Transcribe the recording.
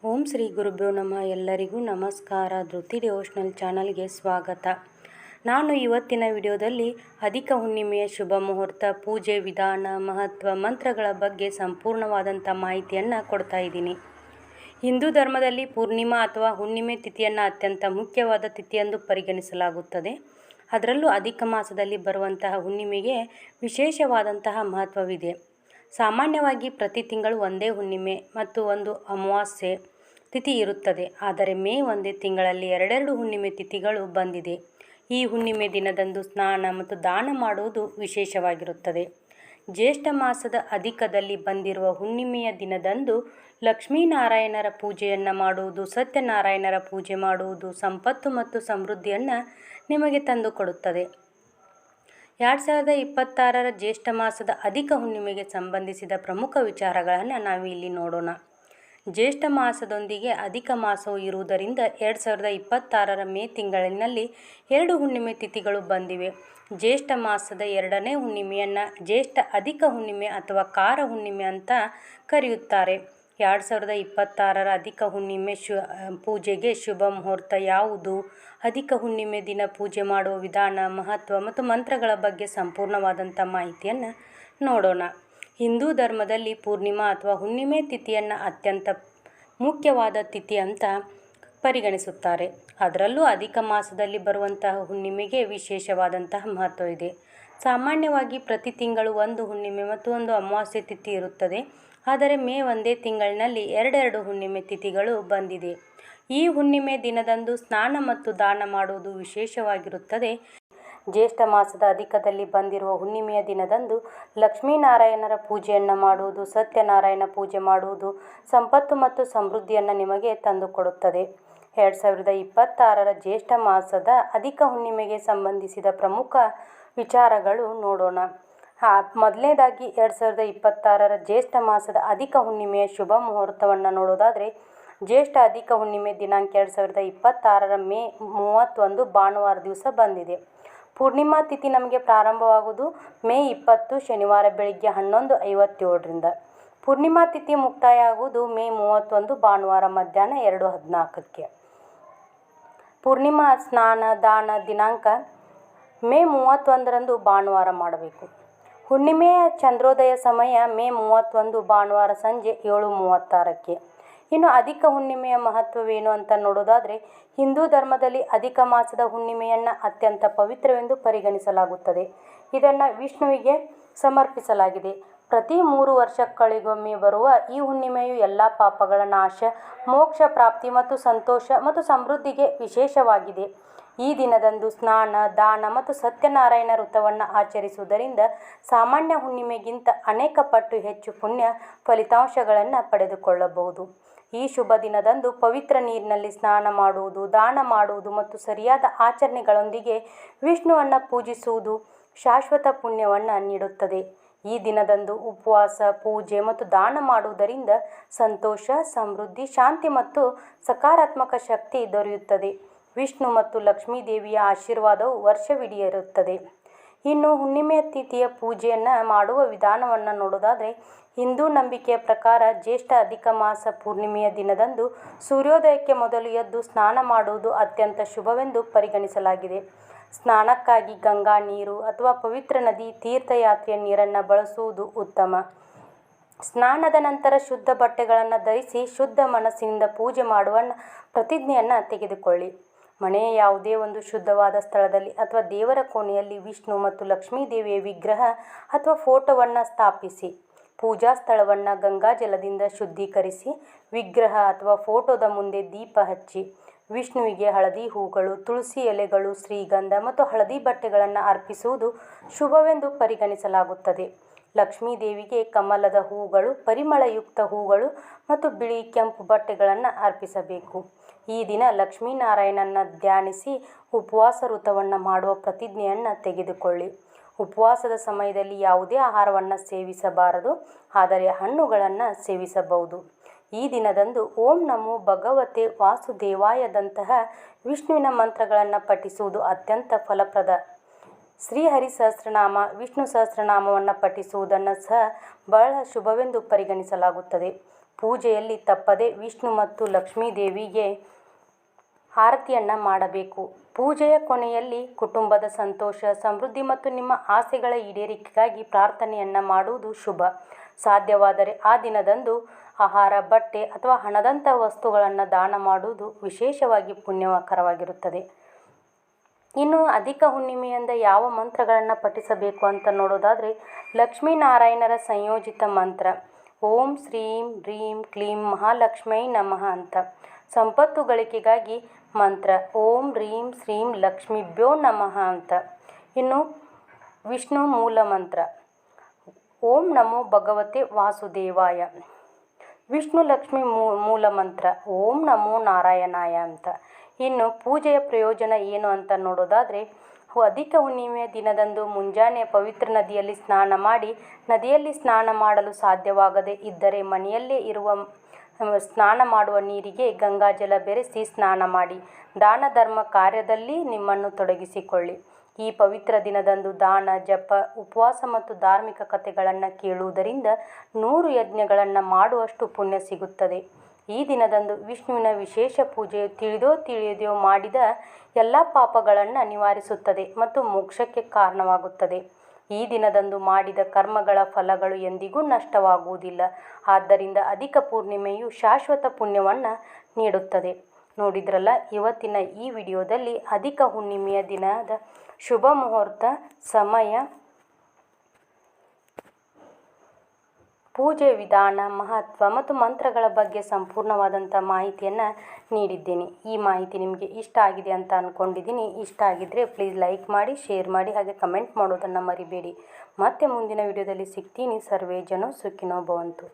ಓಂ ಶ್ರೀ ಗುರುಭ್ಯೋ ನಮಃ. ಎಲ್ಲರಿಗೂ ನಮಸ್ಕಾರ. ಧೃತಿ ಡಿವೋಷನಲ್ ಚಾನಲ್ಗೆ ಸ್ವಾಗತ. ನಾನು ಇವತ್ತಿನ ವಿಡಿಯೋದಲ್ಲಿ ಅಧಿಕ ಹುಣ್ಣಿಮೆಯ ಶುಭ ಮುಹೂರ್ತ, ಪೂಜೆ ವಿಧಾನ, ಮಹತ್ವ, ಮಂತ್ರಗಳ ಬಗ್ಗೆ ಸಂಪೂರ್ಣವಾದಂಥ ಮಾಹಿತಿಯನ್ನು ಕೊಡ್ತಾ ಇದ್ದೀನಿ. ಹಿಂದೂ ಧರ್ಮದಲ್ಲಿ ಪೂರ್ಣಿಮಾ ಅಥವಾ ಹುಣ್ಣಿಮೆ ತಿಥಿಯನ್ನು ಅತ್ಯಂತ ಮುಖ್ಯವಾದ ತಿಥಿಯೆಂದು ಪರಿಗಣಿಸಲಾಗುತ್ತದೆ. ಅದರಲ್ಲೂ ಅಧಿಕ ಮಾಸದಲ್ಲಿ ಬರುವಂತಹ ಹುಣ್ಣಿಮೆಗೆ ವಿಶೇಷವಾದಂತಹ ಮಹತ್ವವಿದೆ. ಸಾಮಾನ್ಯವಾಗಿ ಪ್ರತಿ ತಿಂಗಳು ಒಂದೇ ಹುಣ್ಣಿಮೆ ಮತ್ತು ಒಂದು ಅಮಾವಾಸ್ಯೆ ತಿಥಿ ಇರುತ್ತದೆ. ಆದರೆ ಮೇ ಒಂದೇ ತಿಂಗಳಲ್ಲಿ ಎರಡೆರಡು ಹುಣ್ಣಿಮೆ ತಿಥಿಗಳು ಬಂದಿದೆ. ಈ ಹುಣ್ಣಿಮೆ ದಿನದಂದು ಸ್ನಾನ ಮತ್ತು ದಾನ ಮಾಡುವುದು ವಿಶೇಷವಾಗಿರುತ್ತದೆ. ಜ್ಯೇಷ್ಠ ಮಾಸದ ಅಧಿಕದಲ್ಲಿ ಬಂದಿರುವ ಹುಣ್ಣಿಮೆಯ ದಿನದಂದು ಲಕ್ಷ್ಮೀನಾರಾಯಣರ ಪೂಜೆಯನ್ನು ಮಾಡುವುದು, ಸತ್ಯನಾರಾಯಣರ ಪೂಜೆ ಮಾಡುವುದು ಸಂಪತ್ತು ಮತ್ತು ಸಮೃದ್ಧಿಯನ್ನು ನಿಮಗೆ ತಂದುಕೊಡುತ್ತದೆ. 2026 ಜ್ಯೇಷ್ಠ ಮಾಸದ ಅಧಿಕ ಹುಣ್ಣಿಮೆಗೆ ಸಂಬಂಧಿಸಿದ ಪ್ರಮುಖ ವಿಚಾರಗಳನ್ನು ನಾವು ಇಲ್ಲಿ ನೋಡೋಣ. ಜ್ಯೇಷ್ಠ ಮಾಸದೊಂದಿಗೆ ಅಧಿಕ ಮಾಸವು ಇರುವುದರಿಂದ 2026 ಮೇ ತಿಂಗಳಿನಲ್ಲಿ 2 ಹುಣ್ಣಿಮೆ ತಿಥಿಗಳು ಬಂದಿವೆ. ಜ್ಯೇಷ್ಠ ಮಾಸದ 2ನೇ ಹುಣ್ಣಿಮೆಯನ್ನು ಜ್ಯೇಷ್ಠ ಅಧಿಕ ಹುಣ್ಣಿಮೆ ಅಥವಾ ಕಾರ ಹುಣ್ಣಿಮೆ ಅಂತ ಕರೆಯುತ್ತಾರೆ. 2026 ಅಧಿಕ ಹುಣ್ಣಿಮೆ ಪೂಜೆಗೆ ಶುಭ ಮುಹೂರ್ತ ಯಾವುದು, ಅಧಿಕ ಹುಣ್ಣಿಮೆ ದಿನ ಪೂಜೆ ಮಾಡುವ ವಿಧಾನ, ಮಹತ್ವ ಮತ್ತು ಮಂತ್ರಗಳ ಬಗ್ಗೆ ಸಂಪೂರ್ಣವಾದಂಥ ಮಾಹಿತಿಯನ್ನು ನೋಡೋಣ. ಹಿಂದೂ ಧರ್ಮದಲ್ಲಿ ಪೂರ್ಣಿಮಾ ಅಥವಾ ಹುಣ್ಣಿಮೆ ತಿಥಿಯನ್ನು ಅತ್ಯಂತ ಮುಖ್ಯವಾದ ತಿಥಿ ಅಂತ ಪರಿಗಣಿಸುತ್ತಾರೆ. ಅದರಲ್ಲೂ ಅಧಿಕ ಮಾಸದಲ್ಲಿ ಬರುವಂತಹ ಹುಣ್ಣಿಮೆಗೆ ವಿಶೇಷವಾದಂತಹ ಮಹತ್ವ ಇದೆ. ಸಾಮಾನ್ಯವಾಗಿ ಪ್ರತಿ ತಿಂಗಳು ಒಂದು ಹುಣ್ಣಿಮೆ ಮತ್ತು ಒಂದು ಅಮಾವಾಸ್ಯೆ ತಿಥಿ ಇರುತ್ತದೆ. ಆದರೆ ಮೇ ಒಂದೇ ತಿಂಗಳಿನಲ್ಲಿ ಎರಡೆರಡು ಹುಣ್ಣಿಮೆ ತಿಥಿಗಳು ಬಂದಿದೆ. ಈ ಹುಣ್ಣಿಮೆ ದಿನದಂದು ಸ್ನಾನ ಮತ್ತು ದಾನ ಮಾಡುವುದು ವಿಶೇಷವಾಗಿರುತ್ತದೆ. ಜ್ಯೇಷ್ಠ ಮಾಸದ ಅಧಿಕದಲ್ಲಿ ಬಂದಿರುವ ಹುಣ್ಣಿಮೆಯ ದಿನದಂದು ಲಕ್ಷ್ಮೀನಾರಾಯಣರ ಪೂಜೆಯನ್ನು ಮಾಡುವುದು, ಸತ್ಯನಾರಾಯಣ ಪೂಜೆ ಮಾಡುವುದು ಸಂಪತ್ತು ಮತ್ತು ಸಮೃದ್ಧಿಯನ್ನು ನಿಮಗೆ ತಂದುಕೊಡುತ್ತದೆ. 2026 ಜ್ಯೇಷ್ಠ ಮಾಸದ ಅಧಿಕ ಹುಣ್ಣಿಮೆಗೆ ಸಂಬಂಧಿಸಿದ ಪ್ರಮುಖ ವಿಚಾರಗಳು ನೋಡೋಣ. ಮೊದಲನೇದಾಗಿ 2026 ಜ್ಯೇಷ್ಠ ಮಾಸದ ಅಧಿಕ ಹುಣ್ಣಿಮೆಯ ಶುಭ ಮುಹೂರ್ತವನ್ನು ನೋಡೋದಾದರೆ, ಜ್ಯೇಷ್ಠ ಅಧಿಕ ಹುಣ್ಣಿಮೆ ದಿನಾಂಕ 2026 ಮೇ 31 ಭಾನುವಾರ ದಿವಸ ಬಂದಿದೆ. ಪೂರ್ಣಿಮಾ ತಿಥಿ ನಮಗೆ ಪ್ರಾರಂಭವಾಗುವುದು ಮೇ 20 ಶನಿವಾರ ಬೆಳಿಗ್ಗೆ 11:57ರಿಂದ. ಪೂರ್ಣಿಮಾ ತಿಥಿ ಮುಕ್ತಾಯ ಆಗುವುದು ಮೇ 31 ಭಾನುವಾರ ಮಧ್ಯಾಹ್ನ 2:14ಕ್ಕೆ. ಪೂರ್ಣಿಮಾ ಸ್ನಾನ ದಾನ ದಿನಾಂಕ ಮೇ 31ರಂದು ಭಾನುವಾರ ಮಾಡಬೇಕು. ಹುಣ್ಣಿಮೆಯ ಚಂದ್ರೋದಯ ಸಮಯ ಮೇ 31 ಭಾನುವಾರ ಸಂಜೆ 7:36ಕ್ಕೆ. ಇನ್ನು ಅಧಿಕ ಹುಣ್ಣಿಮೆಯ ಮಹತ್ವವೇನು ಅಂತ ನೋಡೋದಾದರೆ, ಹಿಂದೂ ಧರ್ಮದಲ್ಲಿ ಅಧಿಕ ಮಾಸದ ಹುಣ್ಣಿಮೆಯನ್ನು ಅತ್ಯಂತ ಪವಿತ್ರವೆಂದು ಪರಿಗಣಿಸಲಾಗುತ್ತದೆ. ಇದನ್ನು ವಿಷ್ಣುವಿಗೆ ಸಮರ್ಪಿಸಲಾಗಿದೆ. ಪ್ರತಿ 3 ವರ್ಷಗಳಿಗೊಮ್ಮೆ ಬರುವ ಈ ಹುಣ್ಣಿಮೆಯು ಎಲ್ಲ ಪಾಪಗಳ ನಾಶ, ಮೋಕ್ಷ ಪ್ರಾಪ್ತಿ ಮತ್ತು ಸಂತೋಷ ಮತ್ತು ಸಮೃದ್ಧಿಗೆ ವಿಶೇಷವಾಗಿದೆ. ಈ ದಿನದಂದು ಸ್ನಾನ, ದಾನ ಮತ್ತು ಸತ್ಯನಾರಾಯಣ ವ್ರತವನ್ನು ಆಚರಿಸುವುದರಿಂದ ಸಾಮಾನ್ಯ ಹುಣ್ಣಿಮೆಗಿಂತ ಅನೇಕ ಪಟ್ಟು ಹೆಚ್ಚು ಪುಣ್ಯ ಫಲಿತಾಂಶಗಳನ್ನು ಪಡೆದುಕೊಳ್ಳಬಹುದು. ಈ ಶುಭ ದಿನದಂದು ಪವಿತ್ರ ನೀರಿನಲ್ಲಿ ಸ್ನಾನ ಮಾಡುವುದು, ದಾನ ಮಾಡುವುದು ಮತ್ತು ಸರಿಯಾದ ಆಚರಣೆಗಳೊಂದಿಗೆ ವಿಷ್ಣುವನ್ನು ಪೂಜಿಸುವುದು ಶಾಶ್ವತ ಪುಣ್ಯವನ್ನು ನೀಡುತ್ತದೆ. ಈ ದಿನದಂದು ಉಪವಾಸ, ಪೂಜೆ ಮತ್ತು ದಾನ ಮಾಡುವುದರಿಂದ ಸಂತೋಷ, ಸಮೃದ್ಧಿ, ಶಾಂತಿ ಮತ್ತು ಸಕಾರಾತ್ಮಕ ಶಕ್ತಿ ದೊರೆಯುತ್ತದೆ. ವಿಷ್ಣು ಮತ್ತು ಲಕ್ಷ್ಮೀ ದೇವಿಯ ಆಶೀರ್ವಾದವು ವರ್ಷವಿಡೀ ಇರುತ್ತದೆ. ಇನ್ನು ಹುಣ್ಣಿಮೆ ತಿಥಿಯ ಪೂಜೆಯನ್ನು ಮಾಡುವ ವಿಧಾನವನ್ನು ನೋಡೋದಾದರೆ, ಹಿಂದೂ ನಂಬಿಕೆಯ ಪ್ರಕಾರ ಜ್ಯೇಷ್ಠ ಅಧಿಕ ಮಾಸ ಪೂರ್ಣಿಮೆಯ ದಿನದಂದು ಸೂರ್ಯೋದಯಕ್ಕೆ ಮೊದಲು ಎದ್ದು ಸ್ನಾನ ಮಾಡುವುದು ಅತ್ಯಂತ ಶುಭವೆಂದು ಪರಿಗಣಿಸಲಾಗಿದೆ. ಸ್ನಾನಕ್ಕಾಗಿ ಗಂಗಾ ನೀರು ಅಥವಾ ಪವಿತ್ರ ನದಿ, ತೀರ್ಥಯಾತ್ರೆಯ ನೀರನ್ನು ಬಳಸುವುದು ಉತ್ತಮ. ಸ್ನಾನದ ನಂತರ ಶುದ್ಧ ಬಟ್ಟೆಗಳನ್ನು ಧರಿಸಿ ಶುದ್ಧ ಮನಸ್ಸಿನಿಂದ ಪೂಜೆ ಮಾಡುವ ಪ್ರತಿಜ್ಞೆಯನ್ನು ತೆಗೆದುಕೊಳ್ಳಿ. ಮನೆಯ ಯಾವುದೇ ಒಂದು ಶುದ್ಧವಾದ ಸ್ಥಳದಲ್ಲಿ ಅಥವಾ ದೇವರ ಕೋಣೆಯಲ್ಲಿ ವಿಷ್ಣು ಮತ್ತು ಲಕ್ಷ್ಮೀ ದೇವಿಯ ವಿಗ್ರಹ ಅಥವಾ ಫೋಟೋವನ್ನು ಸ್ಥಾಪಿಸಿ. ಪೂಜಾ ಸ್ಥಳವನ್ನು ಗಂಗಾಜಲದಿಂದ ಶುದ್ಧೀಕರಿಸಿ ವಿಗ್ರಹ ಅಥವಾ ಫೋಟೋದ ಮುಂದೆ ದೀಪ ಹಚ್ಚಿ ವಿಷ್ಣುವಿಗೆ ಹಳದಿ ಹೂಗಳು, ತುಳಸಿ ಎಲೆಗಳು, ಶ್ರೀಗಂಧ ಮತ್ತು ಹಳದಿ ಬಟ್ಟೆಗಳನ್ನು ಅರ್ಪಿಸುವುದು ಶುಭವೆಂದು ಪರಿಗಣಿಸಲಾಗುತ್ತದೆ. ಲಕ್ಷ್ಮೀ ದೇವಿಗೆ ಕಮಲದ ಹೂಗಳು, ಪರಿಮಳಯುಕ್ತ ಹೂಗಳು ಮತ್ತು ಬಿಳಿ ಕೆಂಪು ಬಟ್ಟೆಗಳನ್ನು ಅರ್ಪಿಸಬೇಕು. ಈ ದಿನ ಲಕ್ಷ್ಮೀನಾರಾಯಣನ ಧ್ಯಾನಿಸಿ ಉಪವಾಸ ವ್ರತವನ್ನು ಮಾಡುವ ಪ್ರತಿಜ್ಞೆಯನ್ನು ತೆಗೆದುಕೊಳ್ಳಿ. ಉಪವಾಸದ ಸಮಯದಲ್ಲಿ ಯಾವುದೇ ಆಹಾರವನ್ನು ಸೇವಿಸಬಾರದು, ಆದರೆ ಹಣ್ಣುಗಳನ್ನು ಸೇವಿಸಬಹುದು. ಈ ದಿನದಂದು ಓಂ ನಮೋ ಭಗವತೆ ವಾಸುದೇವಾಯದಂತಹ ವಿಷ್ಣುವಿನ ಮಂತ್ರಗಳನ್ನು ಪಠಿಸುವುದು ಅತ್ಯಂತ ಫಲಪ್ರದ. ಶ್ರೀಹರಿ ಸಹಸ್ರನಾಮ, ವಿಷ್ಣು ಸಹಸ್ರನಾಮವನ್ನು ಪಠಿಸುವುದನ್ನು ಸಹ ಬಹಳ ಶುಭವೆಂದು ಪರಿಗಣಿಸಲಾಗುತ್ತದೆ. ಪೂಜೆಯಲ್ಲಿ ತಪ್ಪದೆ ವಿಷ್ಣು ಮತ್ತು ಲಕ್ಷ್ಮೀ ದೇವಿಗೆ ಆರತಿಯನ್ನು ಮಾಡಬೇಕು. ಪೂಜೆಯ ಕೊನೆಯಲ್ಲಿ ಕುಟುಂಬದ ಸಂತೋಷ, ಸಮೃದ್ಧಿ ಮತ್ತು ನಿಮ್ಮ ಆಸೆಗಳ ಈಡೇರಿಕೆಗಾಗಿ ಪ್ರಾರ್ಥನೆಯನ್ನು ಮಾಡುವುದು ಶುಭ. ಸಾಧ್ಯವಾದರೆ ಆ ದಿನದಂದು ಆಹಾರ, ಬಟ್ಟೆ ಅಥವಾ ಹಣದಂಥ ವಸ್ತುಗಳನ್ನು ದಾನ ಮಾಡುವುದು ವಿಶೇಷವಾಗಿ ಪುಣ್ಯಕರವಾಗಿರುತ್ತದೆ. ಇನ್ನು ಅಧಿಕ ಹುಣ್ಣಿಮೆಯಿಂದ ಯಾವ ಮಂತ್ರಗಳನ್ನು ಪಠಿಸಬೇಕು ಅಂತ ನೋಡೋದಾದರೆ, ಲಕ್ಷ್ಮೀನಾರಾಯಣರ ಸಂಯೋಜಿತ ಮಂತ್ರ ಓಂ ಶ್ರೀಂ ಹ್ರೀಂ ಕ್ಲೀಂ ಮಹಾಲಕ್ಷ್ಮೈ ನಮಃ ಅಂತ. ಸಂಪತ್ತು ಗಳಿಕೆಗಾಗಿ ಮಂತ್ರ ಓಂ ಹ್ರೀಂ ಶ್ರೀಂ ಲಕ್ಷ್ಮೀಭ್ಯೋ ನಮಃ ಅಂತ. ಇನ್ನು ವಿಷ್ಣು ಮೂಲ ಮಂತ್ರ ಓಂ ನಮೋ ಭಗವತೆ ವಾಸುದೇವಾಯ. ವಿಷ್ಣು ಲಕ್ಷ್ಮಿ ಮೂಲ ಮಂತ್ರ ಓಂ ನಮೋ ನಾರಾಯಣಾಯ ಅಂತ. ಇನ್ನು ಪೂಜೆಯ ಪ್ರಯೋಜನ ಏನು ಅಂತ ನೋಡೋದಾದರೆ, ಅಧಿಕ ಹುಣ್ಣಿಮೆಯ ದಿನದಂದು ಮುಂಜಾನೆ ಪವಿತ್ರ ನದಿಯಲ್ಲಿ ಸ್ನಾನ ಮಾಡಿ, ನದಿಯಲ್ಲಿ ಸ್ನಾನ ಮಾಡಲು ಸಾಧ್ಯವಾಗದೇ ಇದ್ದರೆ ಮನೆಯಲ್ಲೇ ಇರುವ ಸ್ನಾನ ಮಾಡುವ ನೀರಿಗೆ ಗಂಗಾಜಲ ಬೆರೆಸಿ ಸ್ನಾನ ಮಾಡಿ ದಾನ ಧರ್ಮ ಕಾರ್ಯದಲ್ಲಿ ನಿಮ್ಮನ್ನು ತೊಡಗಿಸಿಕೊಳ್ಳಿ. ಈ ಪವಿತ್ರ ದಿನದಂದು ದಾನ, ಜಪ, ಉಪವಾಸ ಮತ್ತು ಧಾರ್ಮಿಕ ಕಥೆಗಳನ್ನು ಕೇಳುವುದರಿಂದ 100 ಯಜ್ಞಗಳನ್ನು ಮಾಡುವಷ್ಟು ಪುಣ್ಯ ಸಿಗುತ್ತದೆ. ಈ ದಿನದಂದು ವಿಷ್ಣುವಿನ ವಿಶೇಷ ಪೂಜೆಯು ತಿಳಿದೋ ತಿಳಿಯದೆಯೋ ಮಾಡಿದ ಎಲ್ಲ ಪಾಪಗಳನ್ನು ನಿವಾರಿಸುತ್ತದೆ ಮತ್ತು ಮೋಕ್ಷಕ್ಕೆ ಕಾರಣವಾಗುತ್ತದೆ. ಈ ದಿನದಂದು ಮಾಡಿದ ಕರ್ಮಗಳ ಫಲಗಳು ಎಂದಿಗೂ ನಷ್ಟವಾಗುವುದಿಲ್ಲ. ಆದ್ದರಿಂದ ಅಧಿಕ ಪೂರ್ಣಿಮೆಯು ಶಾಶ್ವತ ಪುಣ್ಯವನ್ನು ನೀಡುತ್ತದೆ. ನೋಡಿದ್ರಲ್ಲ, ಇವತ್ತಿನ ಈ ವಿಡಿಯೋದಲ್ಲಿ ಅಧಿಕ ಹುಣ್ಣಿಮೆಯ ದಿನದ ಶುಭ ಮುಹೂರ್ತ, ಸಮಯ, ಪೂಜೆ ವಿಧಾನ, ಮಹತ್ವ ಮತ್ತು ಮಂತ್ರಗಳ ಬಗ್ಗೆ ಸಂಪೂರ್ಣವಾದಂಥ ಮಾಹಿತಿಯನ್ನು ನೀಡಿದ್ದೇನೆ. ಈ ಮಾಹಿತಿ ನಿಮಗೆ ಇಷ್ಟ ಆಗಿದೆ ಅಂತ ಅಂದ್ಕೊಂಡಿದ್ದೀನಿ. ಇಷ್ಟ ಆಗಿದ್ದರೆ ಪ್ಲೀಸ್ ಲೈಕ್ ಮಾಡಿ, ಶೇರ್ ಮಾಡಿ, ಹಾಗೆ ಕಮೆಂಟ್ ಮಾಡೋದನ್ನು ಮರಿಬೇಡಿ. ಮತ್ತೆ ಮುಂದಿನ ವಿಡಿಯೋದಲ್ಲಿ ಸಿಗ್ತೀನಿ. ಸರ್ವೇ ಜನೋ ಸುಖಿನೋ ಭವಂತು.